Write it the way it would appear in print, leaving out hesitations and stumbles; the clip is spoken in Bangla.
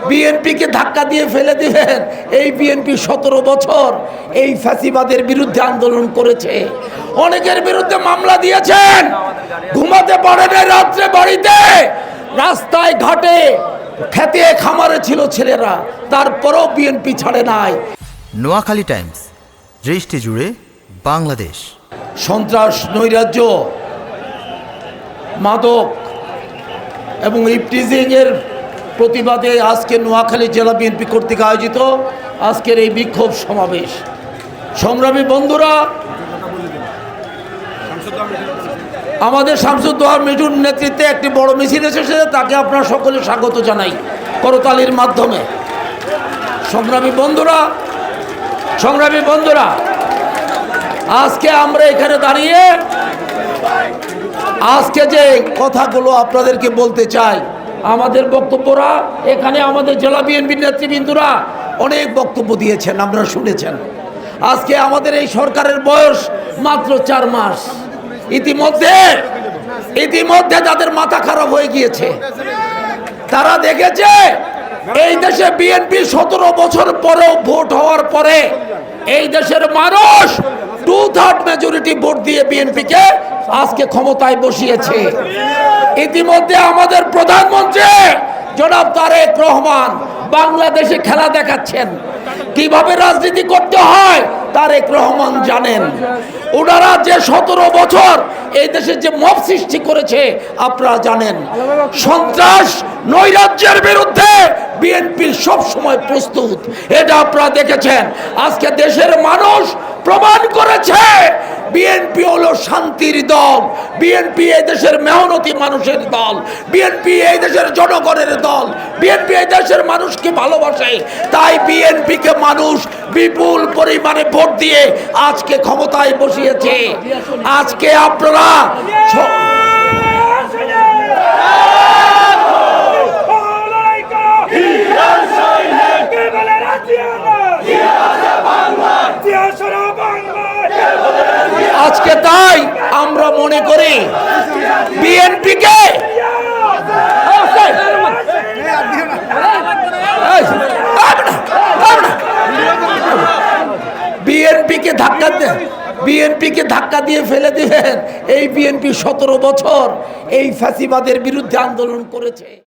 বিএনপিকে ধাক্কা দিয়ে ফেলে দিবেন। এই বিএনপি 17 বছর এই ফ্যাসিবাদের বিরুদ্ধে আন্দোলন করেছে, অনেকের বিরুদ্ধে মামলা দিয়েছেন, ঘুমাতে পারে না রাত্রে, বাড়িতে রাস্তায় ঘাটে খেতে খামারে ছিল ছেলেরা, তারপরও বিএনপি ছাড়ে নাই। নোয়াখালী টাইমস, দৃষ্টি জুড়ে বাংলাদেশ। সন্ত্রাস, নৈরাজ্য, মাদক এবং ইফটিজিংয়ের প্রতিবাদে আজকে নোয়াখালী জেলা বিএনপি কর্তৃক আয়োজিত আজকের এই বিক্ষোভ সমাবেশ। সংগ্রামী বন্ধুরা, আমাদের শামসুদ্দোহা মিঠুর নেতৃত্বে একটি বড় মিছিল এসেছে, তাকে আপনারা সকলে স্বাগত জানাই করতালির মাধ্যমে। সংগ্রামী বন্ধুরা, আজকে আমরা এখানে দাঁড়িয়ে আজকে যে কথাগুলো আপনাদেরকে বলতে চাই, আমাদের বক্তব্যরা এখানে আমাদের জেলা বিএনপির নেতৃবৃন্দরা অনেক বক্তব্য দিয়েছেন, আপনারা শুনেছেন। আজকে আমাদের এই সরকারের বয়স মাত্র 4 মাস। ইতিমধ্যে তাদের মাথা খারাপ হয়ে গিয়েছে। তারা দেখেছে এই দেশে বিএনপি 17 বছর পরেও ভোট হওয়ার পরে এই দেশের মানুষ 2/3 মেজরিটি ভোট দিয়ে বিএনপিকে আজকে ক্ষমতায় বসিয়েছে। ইতিমধ্যে আমাদের প্রধানমন্ত্রী জনাব তারেক রহমান বাংলাদেশে খেলা দেখাচ্ছেন, কিভাবে রাজনীতি করতে হয় তারেক রহমান জানেন। ওনারা যে 17 বছর এই দেশে যে মব সৃষ্টি করেছে আপনারা জানেন। সন্ত্রাস, নৈরাজ্যের বিরুদ্ধে বিএনপি সব সময় প্রস্তুত, এটা আপনারা দেখেছেন। আজকে দেশের মানুষ প্রমাণ করেছে বিএনপি হলো শান্তির দল, বিএনপি এই দেশের মেহনতি মানুষের দল, বিএনপি এই দেশের জনগণের দল, বিএনপি এই দেশের মানুষকে ভালোবাসে। তাই বিএনপিকে মানুষ বিপুল পরিমাণে ভোট দিয়ে আজকে ক্ষমতায় বসিয়েছে। আজকে আপনারা আজকে তাই আমরা মনে করি বিএনপিকে ধাক্কা দিয়ে ফেলে দিবেন। এই বিএনপি 17 বছর এই ফ্যাসিবাদের বিরুদ্ধে আন্দোলন করেছে।